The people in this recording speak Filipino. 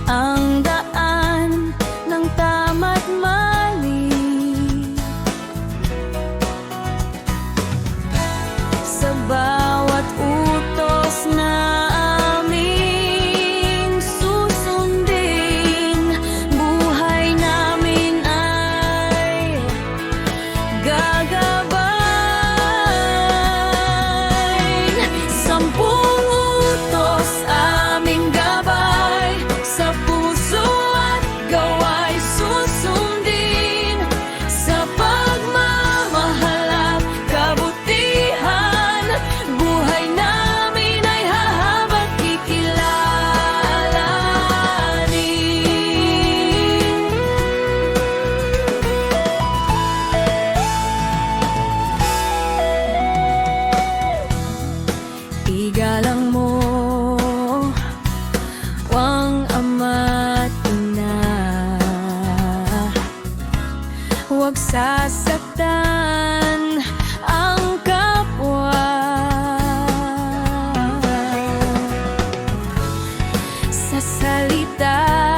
ang daan ng tama't mali. Sa bawat utos na aming susundin, buhay namin ay gagabay. Sampung utos aming gabay, sa puso at gawa'y susundin. Sa pagmamahal at kabutihan, buhay namin ay hahabang kikilalanin. Igalang mo ang ama't ina, huwag sasaktan ang kapwa. Sa salita